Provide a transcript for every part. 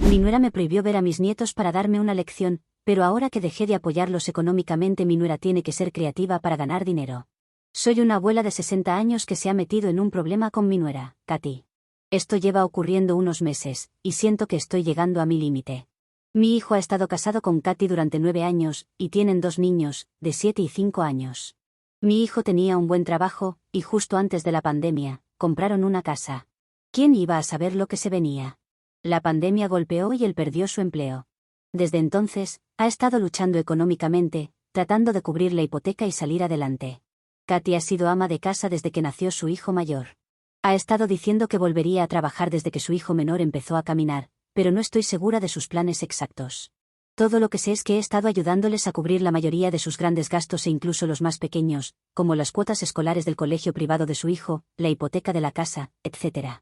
Mi nuera me prohibió ver a mis nietos para darme una lección, pero ahora que dejé de apoyarlos económicamente, mi nuera tiene que ser creativa para ganar dinero. Soy una abuela de 60 años que se ha metido en un problema con mi nuera, Katy. Esto lleva ocurriendo unos meses, y siento que estoy llegando a mi límite. Mi hijo ha estado casado con Katy durante 9 años, y tienen 2 niños, de 7 y 5 años. Mi hijo tenía un buen trabajo, y justo antes de la pandemia, compraron una casa. ¿Quién iba a saber lo que se venía? La pandemia golpeó y él perdió su empleo. Desde entonces, ha estado luchando económicamente, tratando de cubrir la hipoteca y salir adelante. Katy ha sido ama de casa desde que nació su hijo mayor. Ha estado diciendo que volvería a trabajar desde que su hijo menor empezó a caminar, pero no estoy segura de sus planes exactos. Todo lo que sé es que he estado ayudándoles a cubrir la mayoría de sus grandes gastos e incluso los más pequeños, como las cuotas escolares del colegio privado de su hijo, la hipoteca de la casa, etc.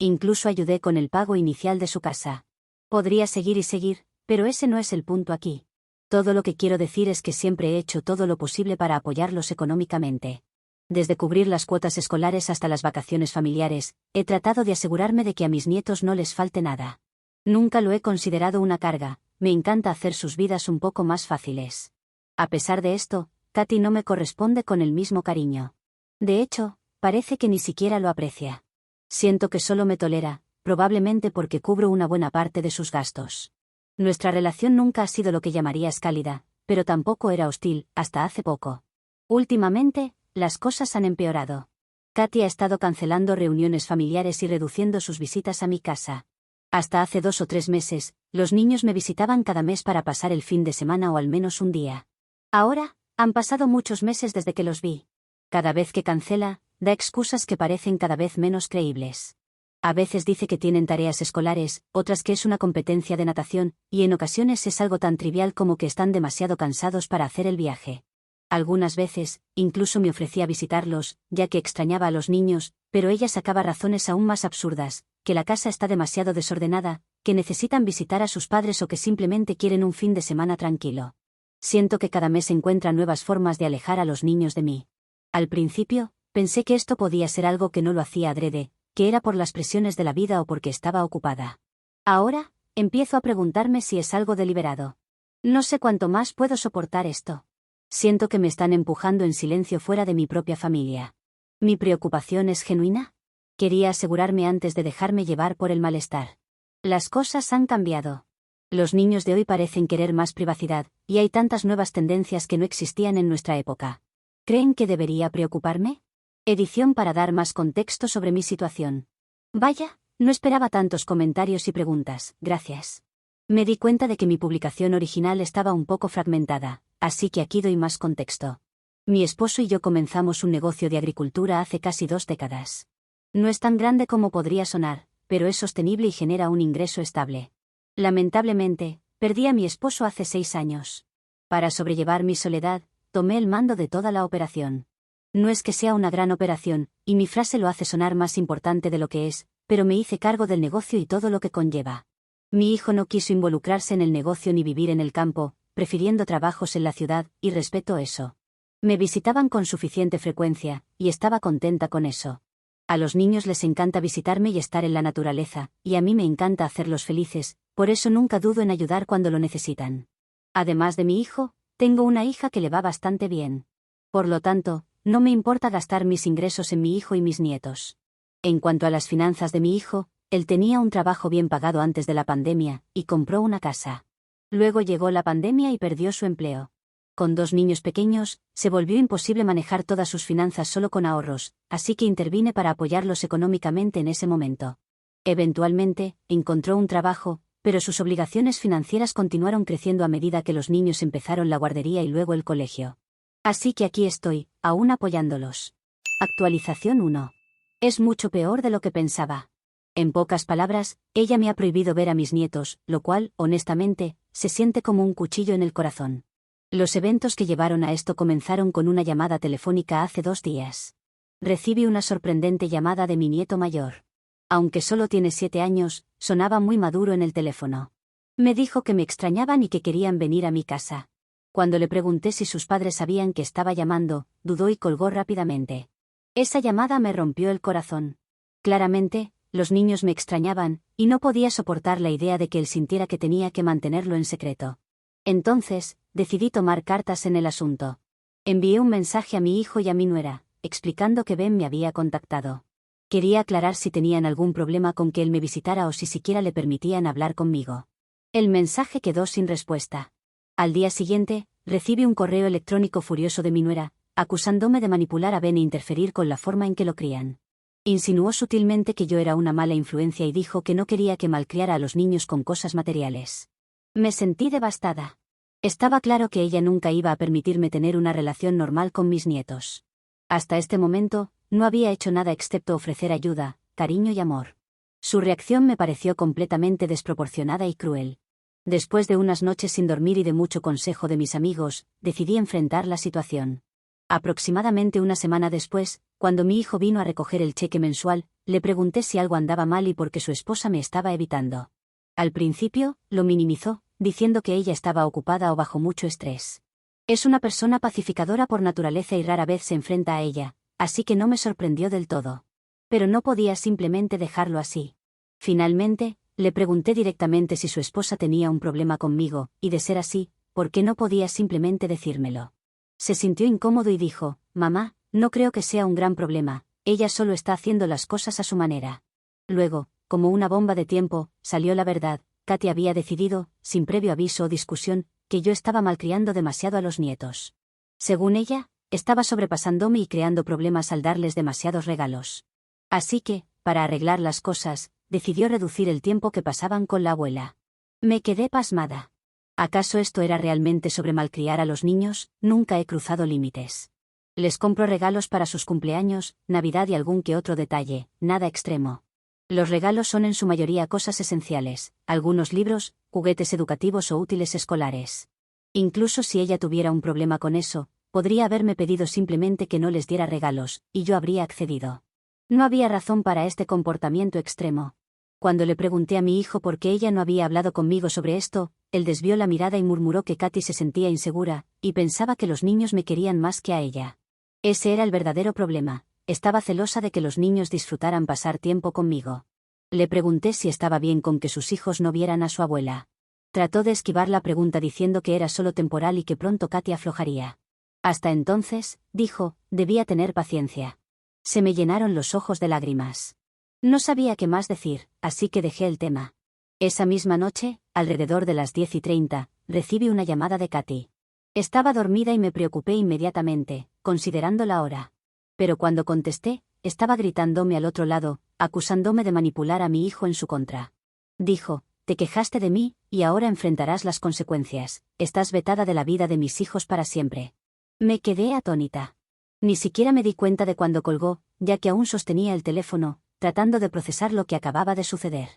Incluso ayudé con el pago inicial de su casa. Podría seguir y seguir, pero ese no es el punto aquí. Todo lo que quiero decir es que siempre he hecho todo lo posible para apoyarlos económicamente. Desde cubrir las cuotas escolares hasta las vacaciones familiares, he tratado de asegurarme de que a mis nietos no les falte nada. Nunca lo he considerado una carga, me encanta hacer sus vidas un poco más fáciles. A pesar de esto, Katy no me corresponde con el mismo cariño. De hecho, parece que ni siquiera lo aprecia. Siento que solo me tolera, probablemente porque cubro una buena parte de sus gastos. Nuestra relación nunca ha sido lo que llamarías cálida, pero tampoco era hostil, hasta hace poco. Últimamente, las cosas han empeorado. Katy ha estado cancelando reuniones familiares y reduciendo sus visitas a mi casa. Hasta hace 2 o 3 meses, los niños me visitaban cada mes para pasar el fin de semana o al menos un día. Ahora, han pasado muchos meses desde que los vi. Cada vez que cancela, da excusas que parecen cada vez menos creíbles. A veces dice que tienen tareas escolares, otras que es una competencia de natación, y en ocasiones es algo tan trivial como que están demasiado cansados para hacer el viaje. Algunas veces, incluso me ofrecía visitarlos, ya que extrañaba a los niños, pero ella sacaba razones aún más absurdas, que la casa está demasiado desordenada, que necesitan visitar a sus padres o que simplemente quieren un fin de semana tranquilo. Siento que cada mes encuentra nuevas formas de alejar a los niños de mí. Al principio, pensé que esto podía ser algo que no lo hacía adrede, que era por las presiones de la vida o porque estaba ocupada. Ahora, empiezo a preguntarme si es algo deliberado. No sé cuánto más puedo soportar esto. Siento que me están empujando en silencio fuera de mi propia familia. ¿Mi preocupación es genuina? Quería asegurarme antes de dejarme llevar por el malestar. Las cosas han cambiado. Los niños de hoy parecen querer más privacidad, y hay tantas nuevas tendencias que no existían en nuestra época. ¿Creen que debería preocuparme? Edición para dar más contexto sobre mi situación. Vaya, no esperaba tantos comentarios y preguntas, gracias. Me di cuenta de que mi publicación original estaba un poco fragmentada, así que aquí doy más contexto. Mi esposo y yo comenzamos un negocio de agricultura hace casi 2 décadas. No es tan grande como podría sonar, pero es sostenible y genera un ingreso estable. Lamentablemente, perdí a mi esposo hace 6 años. Para sobrellevar mi soledad, tomé el mando de toda la operación. No es que sea una gran operación, y mi frase lo hace sonar más importante de lo que es, pero me hice cargo del negocio y todo lo que conlleva. Mi hijo no quiso involucrarse en el negocio ni vivir en el campo, prefiriendo trabajos en la ciudad, y respeto eso. Me visitaban con suficiente frecuencia, y estaba contenta con eso. A los niños les encanta visitarme y estar en la naturaleza, y a mí me encanta hacerlos felices, por eso nunca dudo en ayudar cuando lo necesitan. Además de mi hijo, tengo una hija que le va bastante bien. Por lo tanto, no me importa gastar mis ingresos en mi hijo y mis nietos. En cuanto a las finanzas de mi hijo, él tenía un trabajo bien pagado antes de la pandemia, y compró una casa. Luego llegó la pandemia y perdió su empleo. Con 2 niños pequeños, se volvió imposible manejar todas sus finanzas solo con ahorros, así que intervine para apoyarlos económicamente en ese momento. Eventualmente, encontró un trabajo, pero sus obligaciones financieras continuaron creciendo a medida que los niños empezaron la guardería y luego el colegio. Así que aquí estoy, aún apoyándolos. Actualización 1. Es mucho peor de lo que pensaba. En pocas palabras, ella me ha prohibido ver a mis nietos, lo cual, honestamente, se siente como un cuchillo en el corazón. Los eventos que llevaron a esto comenzaron con una llamada telefónica hace 2 días. Recibí una sorprendente llamada de mi nieto mayor. Aunque solo tiene 7 años, sonaba muy maduro en el teléfono. Me dijo que me extrañaban y que querían venir a mi casa. Cuando le pregunté si sus padres sabían que estaba llamando, dudó y colgó rápidamente. Esa llamada me rompió el corazón. Claramente, los niños me extrañaban, y no podía soportar la idea de que él sintiera que tenía que mantenerlo en secreto. Entonces, decidí tomar cartas en el asunto. Envié un mensaje a mi hijo y a mi nuera, explicando que Ben me había contactado. Quería aclarar si tenían algún problema con que él me visitara o si siquiera le permitían hablar conmigo. El mensaje quedó sin respuesta. Al día siguiente, recibí un correo electrónico furioso de mi nuera, acusándome de manipular a Ben e interferir con la forma en que lo crían. Insinuó sutilmente que yo era una mala influencia y dijo que no quería que malcriara a los niños con cosas materiales. Me sentí devastada. Estaba claro que ella nunca iba a permitirme tener una relación normal con mis nietos. Hasta este momento, no había hecho nada excepto ofrecer ayuda, cariño y amor. Su reacción me pareció completamente desproporcionada y cruel. Después de unas noches sin dormir y de mucho consejo de mis amigos, decidí enfrentar la situación. Aproximadamente una semana después, cuando mi hijo vino a recoger el cheque mensual, le pregunté si algo andaba mal y por qué su esposa me estaba evitando. Al principio, lo minimizó, diciendo que ella estaba ocupada o bajo mucho estrés. Es una persona pacificadora por naturaleza y rara vez se enfrenta a ella, así que no me sorprendió del todo. Pero no podía simplemente dejarlo así. Finalmente, le pregunté directamente si su esposa tenía un problema conmigo, y de ser así, ¿por qué no podía simplemente decírmelo? Se sintió incómodo y dijo, «Mamá, no creo que sea un gran problema, ella solo está haciendo las cosas a su manera». Luego, como una bomba de tiempo, salió la verdad. Katy había decidido, sin previo aviso o discusión, que yo estaba malcriando demasiado a los nietos. Según ella, estaba sobrepasándome y creando problemas al darles demasiados regalos. Así que, para arreglar las cosas, decidió reducir el tiempo que pasaban con la abuela. Me quedé pasmada. ¿Acaso esto era realmente sobre malcriar a los niños? Nunca he cruzado límites. Les compro regalos para sus cumpleaños, Navidad y algún que otro detalle, nada extremo. Los regalos son en su mayoría cosas esenciales, algunos libros, juguetes educativos o útiles escolares. Incluso si ella tuviera un problema con eso, podría haberme pedido simplemente que no les diera regalos, y yo habría accedido. No había razón para este comportamiento extremo. Cuando le pregunté a mi hijo por qué ella no había hablado conmigo sobre esto, él desvió la mirada y murmuró que Katy se sentía insegura, y pensaba que los niños me querían más que a ella. Ese era el verdadero problema. Estaba celosa de que los niños disfrutaran pasar tiempo conmigo. Le pregunté si estaba bien con que sus hijos no vieran a su abuela. Trató de esquivar la pregunta diciendo que era solo temporal y que pronto Katy aflojaría. Hasta entonces, dijo, debía tener paciencia. Se me llenaron los ojos de lágrimas. No sabía qué más decir, así que dejé el tema. Esa misma noche, alrededor de las 10:30, recibí una llamada de Katy. Estaba dormida y me preocupé inmediatamente, considerando la hora. Pero cuando contesté, estaba gritándome al otro lado, acusándome de manipular a mi hijo en su contra. Dijo, te quejaste de mí, y ahora enfrentarás las consecuencias, estás vetada de la vida de mis hijos para siempre. Me quedé atónita. Ni siquiera me di cuenta de cuando colgó, ya que aún sostenía el teléfono, tratando de procesar lo que acababa de suceder.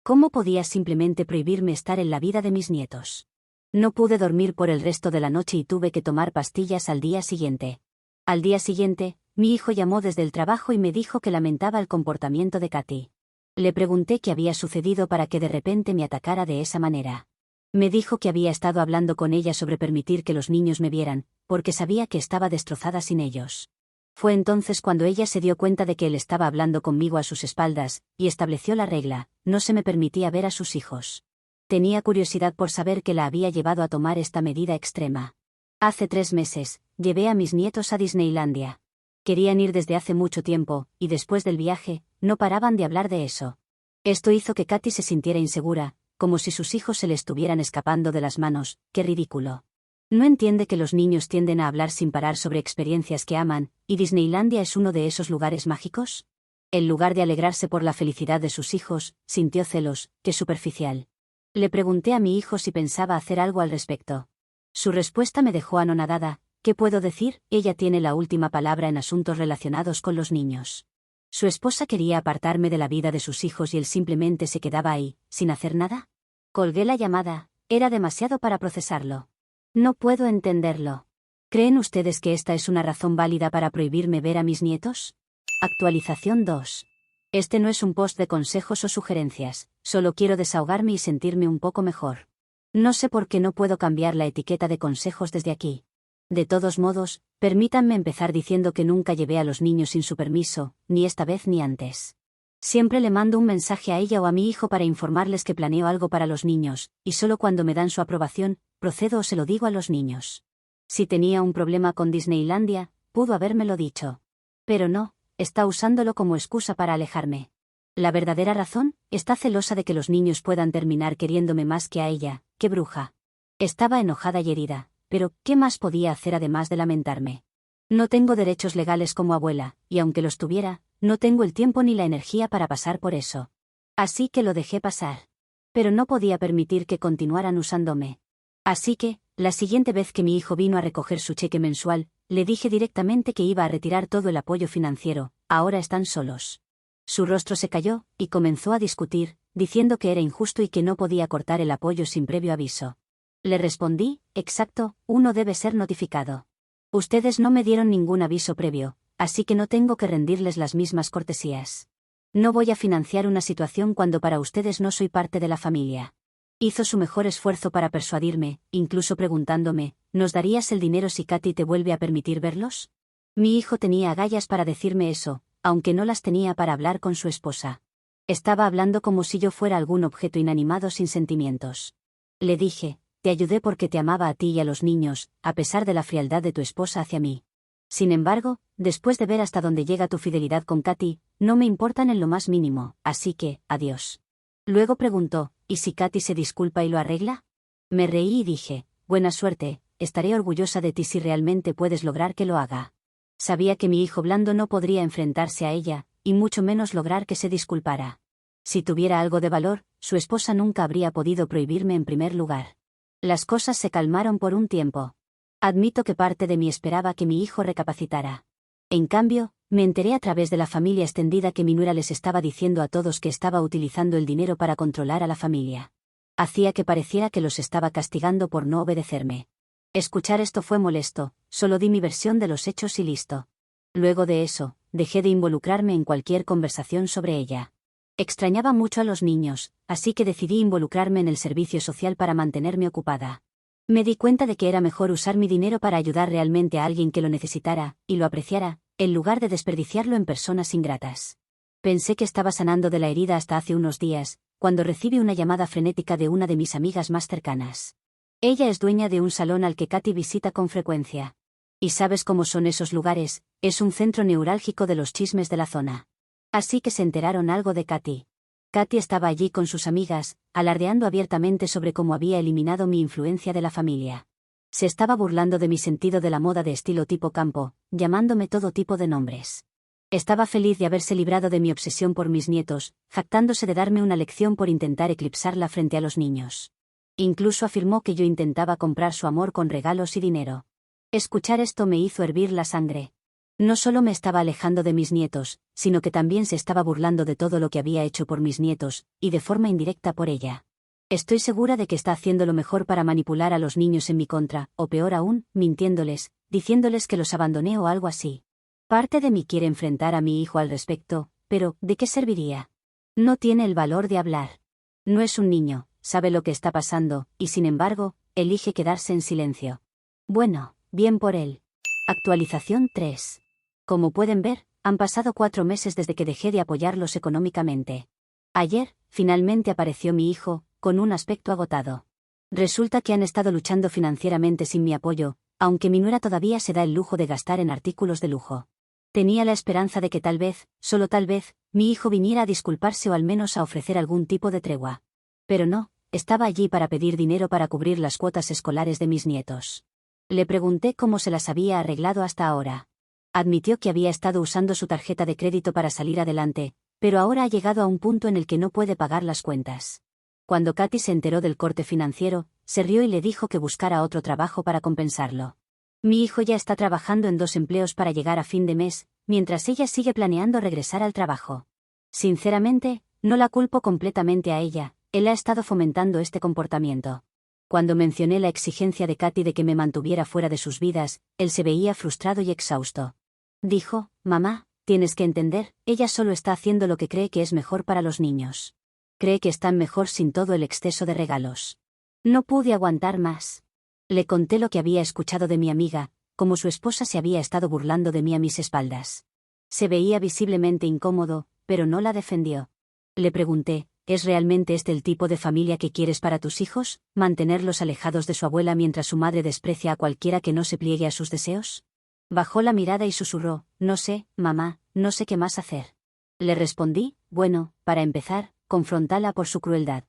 ¿Cómo podía simplemente prohibirme estar en la vida de mis nietos? No pude dormir por el resto de la noche y tuve que tomar pastillas al día siguiente. Al día siguiente, mi hijo llamó desde el trabajo y me dijo que lamentaba el comportamiento de Katy. Le pregunté qué había sucedido para que de repente me atacara de esa manera. Me dijo que había estado hablando con ella sobre permitir que los niños me vieran, porque sabía que estaba destrozada sin ellos. Fue entonces cuando ella se dio cuenta de que él estaba hablando conmigo a sus espaldas, y estableció la regla, no se me permitía ver a sus hijos. Tenía curiosidad por saber qué la había llevado a tomar esta medida extrema. Hace 3 meses, llevé a mis nietos a Disneylandia. Querían ir desde hace mucho tiempo, y después del viaje, no paraban de hablar de eso. Esto hizo que Katy se sintiera insegura, como si sus hijos se le estuvieran escapando de las manos. ¡Qué ridículo! No entiende que los niños tienden a hablar sin parar sobre experiencias que aman, y Disneylandia es uno de esos lugares mágicos. En lugar de alegrarse por la felicidad de sus hijos, sintió celos. ¡Qué superficial! Le pregunté a mi hijo si pensaba hacer algo al respecto. Su respuesta me dejó anonadada. ¿Qué puedo decir? Ella tiene la última palabra en asuntos relacionados con los niños. Su esposa quería apartarme de la vida de sus hijos y él simplemente se quedaba ahí, sin hacer nada. Colgué la llamada. Era demasiado para procesarlo. No puedo entenderlo. ¿Creen ustedes que esta es una razón válida para prohibirme ver a mis nietos? Actualización 2. Este no es un post de consejos o sugerencias, solo quiero desahogarme y sentirme un poco mejor. No sé por qué no puedo cambiar la etiqueta de consejos desde aquí. De todos modos, permítanme empezar diciendo que nunca llevé a los niños sin su permiso, ni esta vez ni antes. Siempre le mando un mensaje a ella o a mi hijo para informarles que planeo algo para los niños, y solo cuando me dan su aprobación, procedo o se lo digo a los niños. Si tenía un problema con Disneylandia, pudo habérmelo dicho. Pero no, está usándolo como excusa para alejarme. La verdadera razón, está celosa de que los niños puedan terminar queriéndome más que a ella. ¡Qué bruja! Estaba enojada y herida, pero ¿qué más podía hacer además de lamentarme? No tengo derechos legales como abuela, y aunque los tuviera, no tengo el tiempo ni la energía para pasar por eso. Así que lo dejé pasar. Pero no podía permitir que continuaran usándome. Así que, la siguiente vez que mi hijo vino a recoger su cheque mensual, le dije directamente que iba a retirar todo el apoyo financiero. Ahora están solos. Su rostro se cayó, y comenzó a discutir, diciendo que era injusto y que no podía cortar el apoyo sin previo aviso. Le respondí, exacto, uno debe ser notificado. Ustedes no me dieron ningún aviso previo, así que no tengo que rendirles las mismas cortesías. No voy a financiar una situación cuando para ustedes no soy parte de la familia. Hizo su mejor esfuerzo para persuadirme, incluso preguntándome, ¿nos darías el dinero si Katy te vuelve a permitir verlos? Mi hijo tenía agallas para decirme eso, aunque no las tenía para hablar con su esposa. Estaba hablando como si yo fuera algún objeto inanimado sin sentimientos. Le dije, te ayudé porque te amaba a ti y a los niños, a pesar de la frialdad de tu esposa hacia mí. Sin embargo, después de ver hasta dónde llega tu fidelidad con Katy, no me importan en lo más mínimo, así que, adiós. Luego preguntó, ¿y si Katy se disculpa y lo arregla? Me reí y dije, buena suerte, estaré orgullosa de ti si realmente puedes lograr que lo haga. Sabía que mi hijo blando no podría enfrentarse a ella, y mucho menos lograr que se disculpara. Si tuviera algo de valor, su esposa nunca habría podido prohibirme en primer lugar. Las cosas se calmaron por un tiempo. Admito que parte de mí esperaba que mi hijo recapacitara. En cambio, me enteré a través de la familia extendida que mi nuera les estaba diciendo a todos que estaba utilizando el dinero para controlar a la familia. Hacía que pareciera que los estaba castigando por no obedecerme. Escuchar esto fue molesto, solo di mi versión de los hechos y listo. Luego de eso, dejé de involucrarme en cualquier conversación sobre ella. Extrañaba mucho a los niños, así que decidí involucrarme en el servicio social para mantenerme ocupada. Me di cuenta de que era mejor usar mi dinero para ayudar realmente a alguien que lo necesitara, y lo apreciara, en lugar de desperdiciarlo en personas ingratas. Pensé que estaba sanando de la herida hasta hace unos días, cuando recibí una llamada frenética de una de mis amigas más cercanas. Ella es dueña de un salón al que Katy visita con frecuencia. Y sabes cómo son esos lugares, es un centro neurálgico de los chismes de la zona. Así que se enteraron algo de Katy. Katy estaba allí con sus amigas, alardeando abiertamente sobre cómo había eliminado mi influencia de la familia. Se estaba burlando de mi sentido de la moda de estilo tipo campo, llamándome todo tipo de nombres. Estaba feliz de haberse librado de mi obsesión por mis nietos, jactándose de darme una lección por intentar eclipsarla frente a los niños. Incluso afirmó que yo intentaba comprar su amor con regalos y dinero. Escuchar esto me hizo hervir la sangre. No solo me estaba alejando de mis nietos, sino que también se estaba burlando de todo lo que había hecho por mis nietos, y de forma indirecta por ella. Estoy segura de que está haciendo lo mejor para manipular a los niños en mi contra, o peor aún, mintiéndoles, diciéndoles que los abandoné o algo así. Parte de mí quiere enfrentar a mi hijo al respecto, pero ¿de qué serviría? No tiene el valor de hablar. No es un niño, sabe lo que está pasando, y sin embargo, elige quedarse en silencio. Bueno, bien por él. Actualización 3. Como pueden ver, han pasado 4 meses desde que dejé de apoyarlos económicamente. Ayer, finalmente apareció mi hijo, con un aspecto agotado. Resulta que han estado luchando financieramente sin mi apoyo, aunque mi nuera todavía se da el lujo de gastar en artículos de lujo. Tenía la esperanza de que tal vez, solo tal vez, mi hijo viniera a disculparse o al menos a ofrecer algún tipo de tregua. Pero no, estaba allí para pedir dinero para cubrir las cuotas escolares de mis nietos. Le pregunté cómo se las había arreglado hasta ahora. Admitió que había estado usando su tarjeta de crédito para salir adelante, pero ahora ha llegado a un punto en el que no puede pagar las cuentas. Cuando Katy se enteró del corte financiero, se rió y le dijo que buscara otro trabajo para compensarlo. Mi hijo ya está trabajando en 2 empleos para llegar a fin de mes, mientras ella sigue planeando regresar al trabajo. Sinceramente, no la culpo completamente a ella, él ha estado fomentando este comportamiento. Cuando mencioné la exigencia de Katy de que me mantuviera fuera de sus vidas, él se veía frustrado y exhausto. Dijo, mamá, tienes que entender, ella solo está haciendo lo que cree que es mejor para los niños. Cree que están mejor sin todo el exceso de regalos. No pude aguantar más. Le conté lo que había escuchado de mi amiga, cómo su esposa se había estado burlando de mí a mis espaldas. Se veía visiblemente incómodo, pero no la defendió. Le pregunté, ¿es realmente este el tipo de familia que quieres para tus hijos? ¿Mantenerlos alejados de su abuela mientras su madre desprecia a cualquiera que no se pliegue a sus deseos? Bajó la mirada y susurró, no sé, mamá, no sé qué más hacer. Le respondí, bueno, para empezar, confróntala por su crueldad.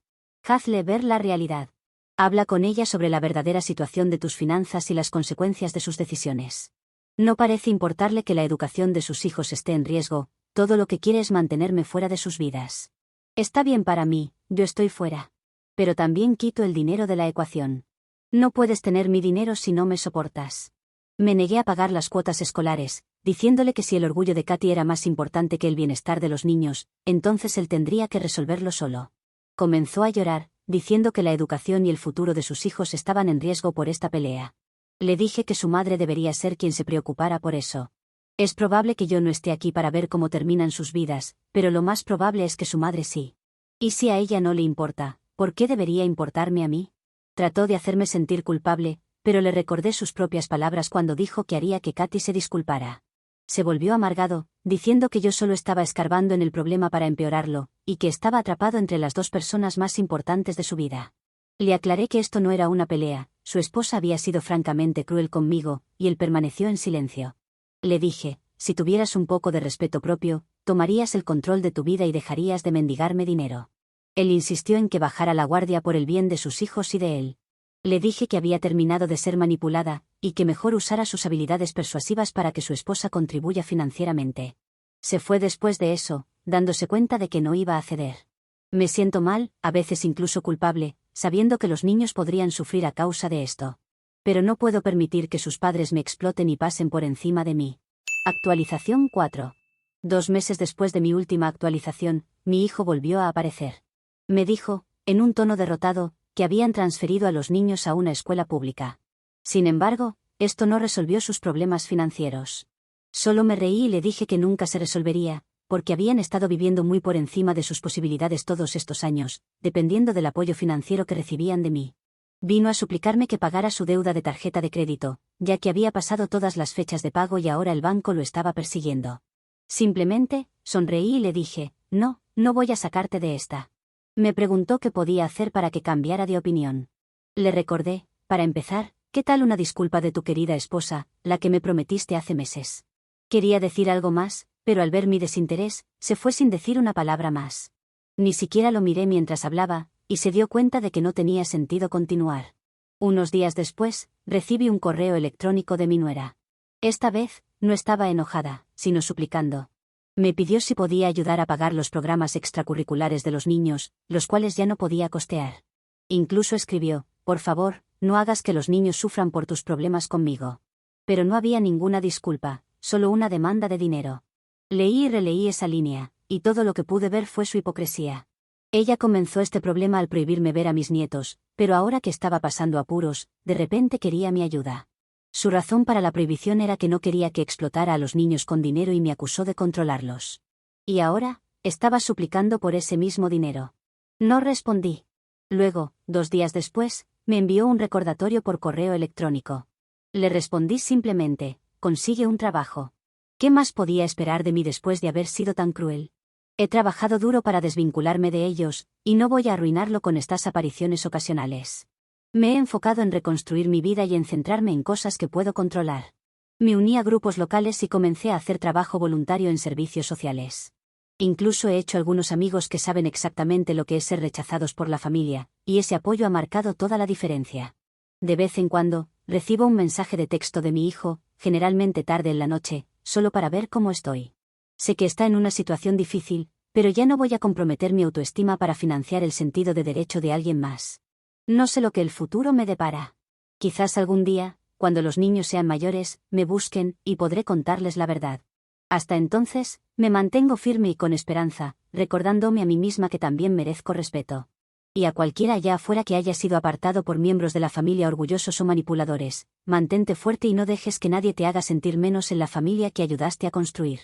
Hazle ver la realidad. Habla con ella sobre la verdadera situación de tus finanzas y las consecuencias de sus decisiones. No parece importarle que la educación de sus hijos esté en riesgo, todo lo que quiere es mantenerme fuera de sus vidas. Está bien para mí, yo estoy fuera. Pero también quito el dinero de la ecuación. No puedes tener mi dinero si no me soportas. Me negué a pagar las cuotas escolares, diciéndole que si el orgullo de Katy era más importante que el bienestar de los niños, entonces él tendría que resolverlo solo. Comenzó a llorar, diciendo que la educación y el futuro de sus hijos estaban en riesgo por esta pelea. Le dije que su madre debería ser quien se preocupara por eso. Es probable que yo no esté aquí para ver cómo terminan sus vidas, pero lo más probable es que su madre sí. Y si a ella no le importa, ¿por qué debería importarme a mí? Trató de hacerme sentir culpable, pero le recordé sus propias palabras cuando dijo que haría que Katy se disculpara. Se volvió amargado, diciendo que yo solo estaba escarbando en el problema para empeorarlo, y que estaba atrapado entre las dos personas más importantes de su vida. Le aclaré que esto no era una pelea, su esposa había sido francamente cruel conmigo, y él permaneció en silencio. Le dije, si tuvieras un poco de respeto propio, tomarías el control de tu vida y dejarías de mendigarme dinero. Él insistió en que bajara la guardia por el bien de sus hijos y de él. Le dije que había terminado de ser manipulada, y que mejor usara sus habilidades persuasivas para que su esposa contribuya financieramente. Se fue después de eso, dándose cuenta de que no iba a ceder. Me siento mal, a veces incluso culpable, sabiendo que los niños podrían sufrir a causa de esto. Pero no puedo permitir que sus padres me exploten y pasen por encima de mí. Actualización 4. 2 meses después de mi última actualización, mi hijo volvió a aparecer. Me dijo, en un tono derrotado, que habían transferido a los niños a una escuela pública. Sin embargo, esto no resolvió sus problemas financieros. Solo me reí y le dije que nunca se resolvería, porque habían estado viviendo muy por encima de sus posibilidades todos estos años, dependiendo del apoyo financiero que recibían de mí. Vino a suplicarme que pagara su deuda de tarjeta de crédito, ya que había pasado todas las fechas de pago y ahora el banco lo estaba persiguiendo. Simplemente, sonreí y le dije, no, no voy a sacarte de esta. Me preguntó qué podía hacer para que cambiara de opinión. Le recordé, para empezar, ¿qué tal una disculpa de tu querida esposa, la que me prometiste hace meses? Quería decir algo más, pero al ver mi desinterés, se fue sin decir una palabra más. Ni siquiera lo miré mientras hablaba, y se dio cuenta de que no tenía sentido continuar. Unos días después, recibí un correo electrónico de mi nuera. Esta vez, no estaba enojada, sino suplicando. Me pidió si podía ayudar a pagar los programas extracurriculares de los niños, los cuales ya no podía costear. Incluso escribió, por favor, no hagas que los niños sufran por tus problemas conmigo. Pero no había ninguna disculpa, solo una demanda de dinero. Leí y releí esa línea, y todo lo que pude ver fue su hipocresía. Ella comenzó este problema al prohibirme ver a mis nietos, pero ahora que estaba pasando apuros, de repente quería mi ayuda. Su razón para la prohibición era que no quería que explotara a los niños con dinero y me acusó de controlarlos. Y ahora, estaba suplicando por ese mismo dinero. No respondí. Luego, 2 días después, me envió un recordatorio por correo electrónico. Le respondí simplemente, consigue un trabajo. ¿Qué más podía esperar de mí después de haber sido tan cruel? He trabajado duro para desvincularme de ellos, y no voy a arruinarlo con estas apariciones ocasionales. Me he enfocado en reconstruir mi vida y en centrarme en cosas que puedo controlar. Me uní a grupos locales y comencé a hacer trabajo voluntario en servicios sociales. Incluso he hecho algunos amigos que saben exactamente lo que es ser rechazados por la familia, y ese apoyo ha marcado toda la diferencia. De vez en cuando, recibo un mensaje de texto de mi hijo, generalmente tarde en la noche, solo para ver cómo estoy. Sé que está en una situación difícil, pero ya no voy a comprometer mi autoestima para financiar el sentido de derecho de alguien más. No sé lo que el futuro me depara. Quizás algún día, cuando los niños sean mayores, me busquen, y podré contarles la verdad. Hasta entonces, me mantengo firme y con esperanza, recordándome a mí misma que también merezco respeto. Y a cualquiera allá afuera que haya sido apartado por miembros de la familia orgullosos o manipuladores, mantente fuerte y no dejes que nadie te haga sentir menos en la familia que ayudaste a construir.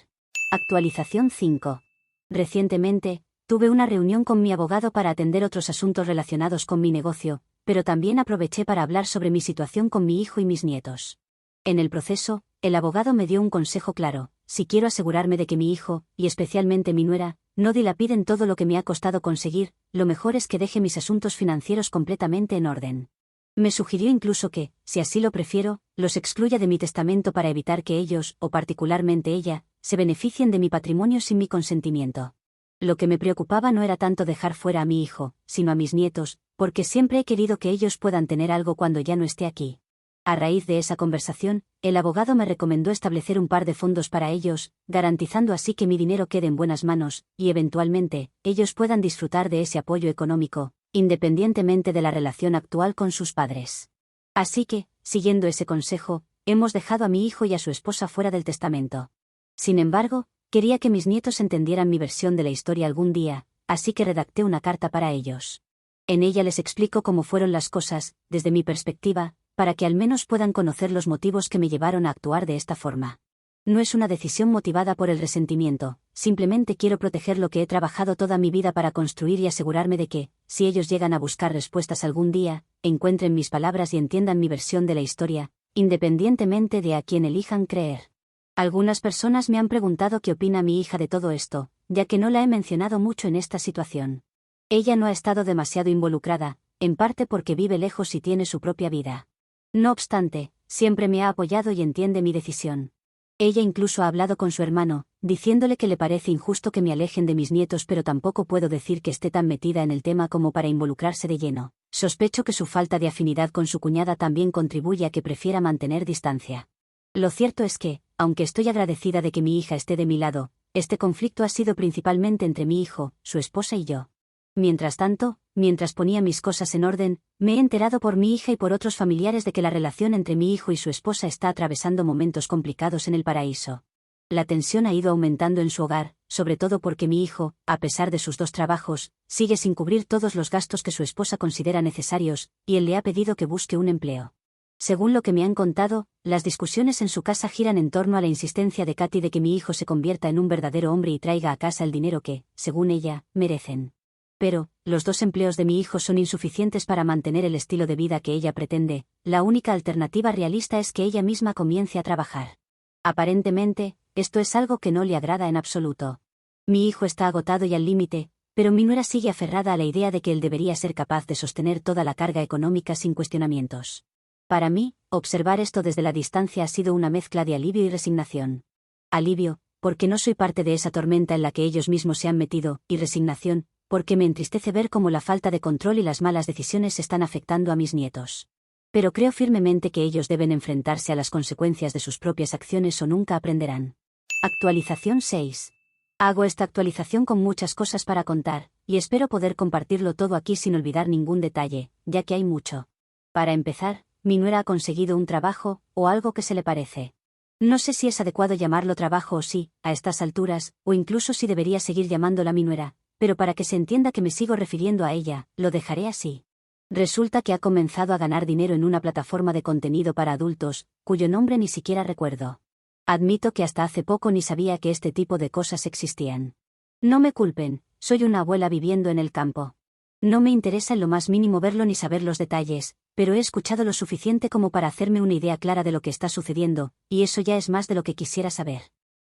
Actualización 5. Recientemente, tuve una reunión con mi abogado para atender otros asuntos relacionados con mi negocio, pero también aproveché para hablar sobre mi situación con mi hijo y mis nietos. En el proceso, el abogado me dio un consejo claro: si quiero asegurarme de que mi hijo, y especialmente mi nuera, no dilapiden todo lo que me ha costado conseguir, lo mejor es que deje mis asuntos financieros completamente en orden. Me sugirió incluso que, si así lo prefiero, los excluya de mi testamento para evitar que ellos, o particularmente ella, se beneficien de mi patrimonio sin mi consentimiento. Lo que me preocupaba no era tanto dejar fuera a mi hijo, sino a mis nietos, porque siempre he querido que ellos puedan tener algo cuando ya no esté aquí. A raíz de esa conversación, el abogado me recomendó establecer un par de fondos para ellos, garantizando así que mi dinero quede en buenas manos, y eventualmente, ellos puedan disfrutar de ese apoyo económico, independientemente de la relación actual con sus padres. Así que, siguiendo ese consejo, hemos dejado a mi hijo y a su esposa fuera del testamento. Sin embargo, quería que mis nietos entendieran mi versión de la historia algún día, así que redacté una carta para ellos. En ella les explico cómo fueron las cosas, desde mi perspectiva, para que al menos puedan conocer los motivos que me llevaron a actuar de esta forma. No es una decisión motivada por el resentimiento, simplemente quiero proteger lo que he trabajado toda mi vida para construir y asegurarme de que, si ellos llegan a buscar respuestas algún día, encuentren mis palabras y entiendan mi versión de la historia, independientemente de a quién elijan creer. Algunas personas me han preguntado qué opina mi hija de todo esto, ya que no la he mencionado mucho en esta situación. Ella no ha estado demasiado involucrada, en parte porque vive lejos y tiene su propia vida. No obstante, siempre me ha apoyado y entiende mi decisión. Ella incluso ha hablado con su hermano, diciéndole que le parece injusto que me alejen de mis nietos, pero tampoco puedo decir que esté tan metida en el tema como para involucrarse de lleno. Sospecho que su falta de afinidad con su cuñada también contribuye a que prefiera mantener distancia. Lo cierto es que, aunque estoy agradecida de que mi hija esté de mi lado, este conflicto ha sido principalmente entre mi hijo, su esposa y yo. Mientras tanto, mientras ponía mis cosas en orden, me he enterado por mi hija y por otros familiares de que la relación entre mi hijo y su esposa está atravesando momentos complicados en el paraíso. La tensión ha ido aumentando en su hogar, sobre todo porque mi hijo, a pesar de sus 2 trabajos, sigue sin cubrir todos los gastos que su esposa considera necesarios, y él le ha pedido que busque un empleo. Según lo que me han contado, las discusiones en su casa giran en torno a la insistencia de Katy de que mi hijo se convierta en un verdadero hombre y traiga a casa el dinero que, según ella, merecen. Pero, los 2 empleos de mi hijo son insuficientes para mantener el estilo de vida que ella pretende, la única alternativa realista es que ella misma comience a trabajar. Aparentemente, esto es algo que no le agrada en absoluto. Mi hijo está agotado y al límite, pero mi nuera sigue aferrada a la idea de que él debería ser capaz de sostener toda la carga económica sin cuestionamientos. Para mí, observar esto desde la distancia ha sido una mezcla de alivio y resignación. Alivio, porque no soy parte de esa tormenta en la que ellos mismos se han metido, y resignación, porque me entristece ver cómo la falta de control y las malas decisiones están afectando a mis nietos. Pero creo firmemente que ellos deben enfrentarse a las consecuencias de sus propias acciones o nunca aprenderán. Actualización 6. Hago esta actualización con muchas cosas para contar, y espero poder compartirlo todo aquí sin olvidar ningún detalle, ya que hay mucho. Para empezar, mi nuera ha conseguido un trabajo, o algo que se le parece. No sé si es adecuado llamarlo trabajo o sí, a estas alturas, o incluso si debería seguir llamándola mi nuera, pero para que se entienda que me sigo refiriendo a ella, lo dejaré así. Resulta que ha comenzado a ganar dinero en una plataforma de contenido para adultos, cuyo nombre ni siquiera recuerdo. Admito que hasta hace poco ni sabía que este tipo de cosas existían. No me culpen, soy una abuela viviendo en el campo. No me interesa en lo más mínimo verlo ni saber los detalles, pero he escuchado lo suficiente como para hacerme una idea clara de lo que está sucediendo, y eso ya es más de lo que quisiera saber.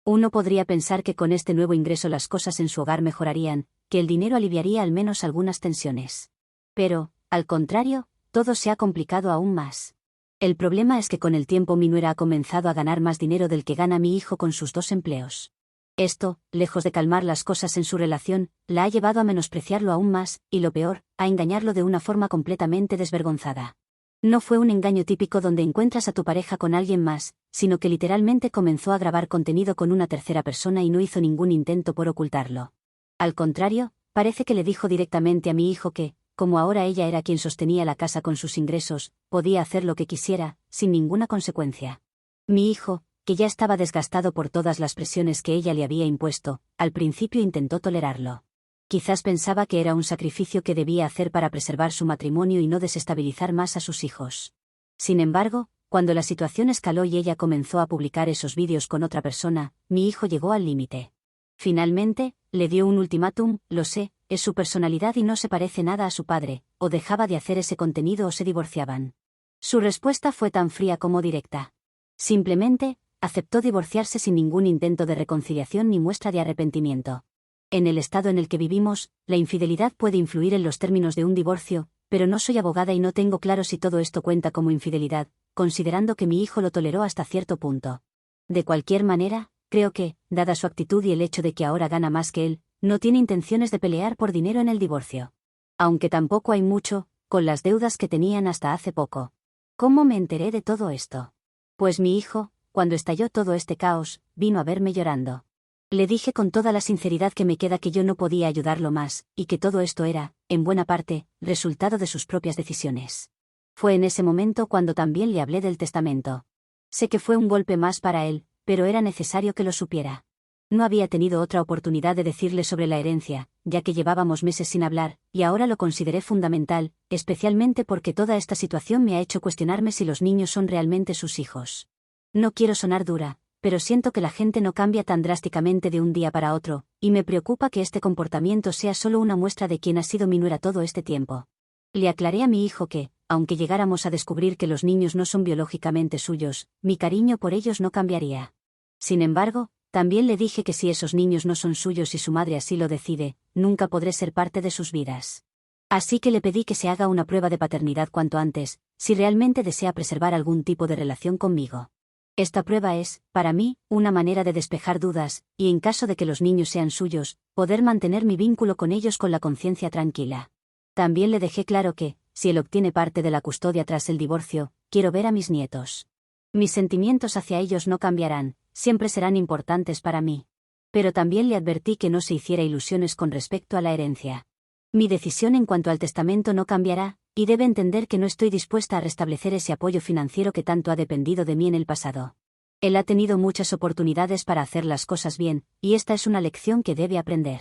Uno podría pensar que con este nuevo ingreso las cosas en su hogar mejorarían, que el dinero aliviaría al menos algunas tensiones. Pero, al contrario, todo se ha complicado aún más. El problema es que con el tiempo mi nuera ha comenzado a ganar más dinero del que gana mi hijo con sus 2 empleos. Esto, lejos de calmar las cosas en su relación, la ha llevado a menospreciarlo aún más, y lo peor, a engañarlo de una forma completamente desvergonzada. No fue un engaño típico donde encuentras a tu pareja con alguien más, sino que literalmente comenzó a grabar contenido con una tercera persona y no hizo ningún intento por ocultarlo. Al contrario, parece que le dijo directamente a mi hijo que, como ahora ella era quien sostenía la casa con sus ingresos, podía hacer lo que quisiera, sin ninguna consecuencia. Mi hijo, que ya estaba desgastado por todas las presiones que ella le había impuesto, al principio intentó tolerarlo. Quizás pensaba que era un sacrificio que debía hacer para preservar su matrimonio y no desestabilizar más a sus hijos. Sin embargo, cuando la situación escaló y ella comenzó a publicar esos vídeos con otra persona, mi hijo llegó al límite. Finalmente, le dio un ultimátum: lo sé, es su personalidad y no se parece nada a su padre, o dejaba de hacer ese contenido o se divorciaban. Su respuesta fue tan fría como directa. Simplemente, aceptó divorciarse sin ningún intento de reconciliación ni muestra de arrepentimiento. En el estado en el que vivimos, la infidelidad puede influir en los términos de un divorcio, pero no soy abogada y no tengo claro si todo esto cuenta como infidelidad, considerando que mi hijo lo toleró hasta cierto punto. De cualquier manera, creo que, dada su actitud y el hecho de que ahora gana más que él, no tiene intenciones de pelear por dinero en el divorcio. Aunque tampoco hay mucho, con las deudas que tenían hasta hace poco. ¿Cómo me enteré de todo esto? Pues mi hijo, cuando estalló todo este caos, vino a verme llorando. Le dije con toda la sinceridad que me queda que yo no podía ayudarlo más, y que todo esto era, en buena parte, resultado de sus propias decisiones. Fue en ese momento cuando también le hablé del testamento. Sé que fue un golpe más para él, pero era necesario que lo supiera. No había tenido otra oportunidad de decirle sobre la herencia, ya que llevábamos meses sin hablar, y ahora lo consideré fundamental, especialmente porque toda esta situación me ha hecho cuestionarme si los niños son realmente sus hijos. No quiero sonar dura, pero siento que la gente no cambia tan drásticamente de un día para otro, y me preocupa que este comportamiento sea solo una muestra de quién ha sido mi nuera todo este tiempo. Le aclaré a mi hijo que, aunque llegáramos a descubrir que los niños no son biológicamente suyos, mi cariño por ellos no cambiaría. Sin embargo, también le dije que si esos niños no son suyos y su madre así lo decide, nunca podré ser parte de sus vidas. Así que le pedí que se haga una prueba de paternidad cuanto antes, si realmente desea preservar algún tipo de relación conmigo. Esta prueba es, para mí, una manera de despejar dudas, y en caso de que los niños sean suyos, poder mantener mi vínculo con ellos con la conciencia tranquila. También le dejé claro que, si él obtiene parte de la custodia tras el divorcio, quiero ver a mis nietos. Mis sentimientos hacia ellos no cambiarán, siempre serán importantes para mí. Pero también le advertí que no se hiciera ilusiones con respecto a la herencia. Mi decisión en cuanto al testamento no cambiará, y debe entender que no estoy dispuesta a restablecer ese apoyo financiero que tanto ha dependido de mí en el pasado. Él ha tenido muchas oportunidades para hacer las cosas bien, y esta es una lección que debe aprender.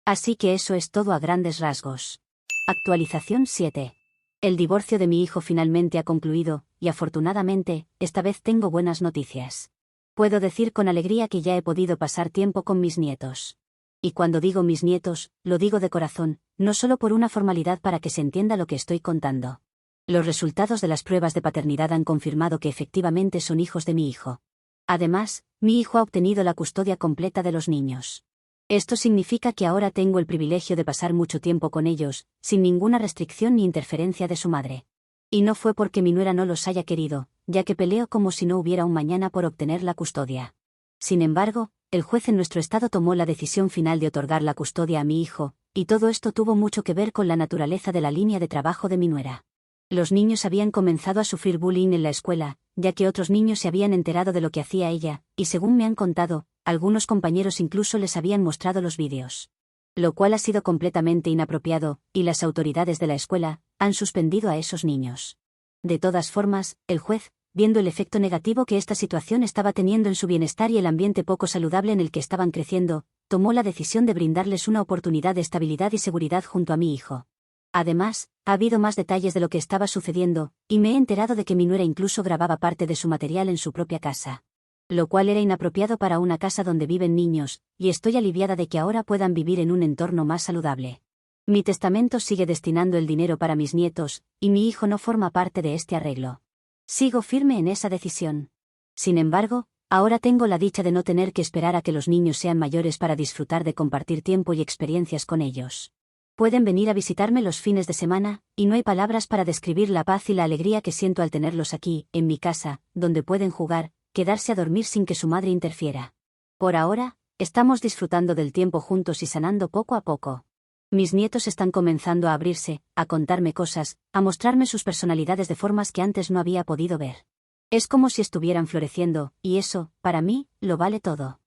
Así que eso es todo a grandes rasgos. Actualización 7. El divorcio de mi hijo finalmente ha concluido, y afortunadamente, esta vez tengo buenas noticias. Puedo decir con alegría que ya he podido pasar tiempo con mis nietos. Y cuando digo mis nietos, lo digo de corazón, no solo por una formalidad para que se entienda lo que estoy contando. Los resultados de las pruebas de paternidad han confirmado que efectivamente son hijos de mi hijo. Además, mi hijo ha obtenido la custodia completa de los niños. Esto significa que ahora tengo el privilegio de pasar mucho tiempo con ellos, sin ninguna restricción ni interferencia de su madre. Y no fue porque mi nuera no los haya querido, ya que peleo como si no hubiera un mañana por obtener la custodia. Sin embargo, el juez en nuestro estado tomó la decisión final de otorgar la custodia a mi hijo, y todo esto tuvo mucho que ver con la naturaleza de la línea de trabajo de mi nuera. Los niños habían comenzado a sufrir bullying en la escuela, ya que otros niños se habían enterado de lo que hacía ella, y según me han contado, algunos compañeros incluso les habían mostrado los vídeos. Lo cual ha sido completamente inapropiado, y las autoridades de la escuela han suspendido a esos niños. De todas formas, el juez, viendo el efecto negativo que esta situación estaba teniendo en su bienestar y el ambiente poco saludable en el que estaban creciendo, tomó la decisión de brindarles una oportunidad de estabilidad y seguridad junto a mi hijo. Además, ha habido más detalles de lo que estaba sucediendo, y me he enterado de que mi nuera incluso grababa parte de su material en su propia casa. Lo cual era inapropiado para una casa donde viven niños, y estoy aliviada de que ahora puedan vivir en un entorno más saludable. Mi testamento sigue destinando el dinero para mis nietos, y mi hijo no forma parte de este arreglo. Sigo firme en esa decisión. Sin embargo, ahora tengo la dicha de no tener que esperar a que los niños sean mayores para disfrutar de compartir tiempo y experiencias con ellos. Pueden venir a visitarme los fines de semana, y no hay palabras para describir la paz y la alegría que siento al tenerlos aquí, en mi casa, donde pueden jugar, quedarse a dormir sin que su madre interfiera. Por ahora, estamos disfrutando del tiempo juntos y sanando poco a poco. Mis nietos están comenzando a abrirse, a contarme cosas, a mostrarme sus personalidades de formas que antes no había podido ver. Es como si estuvieran floreciendo, y eso, para mí, lo vale todo.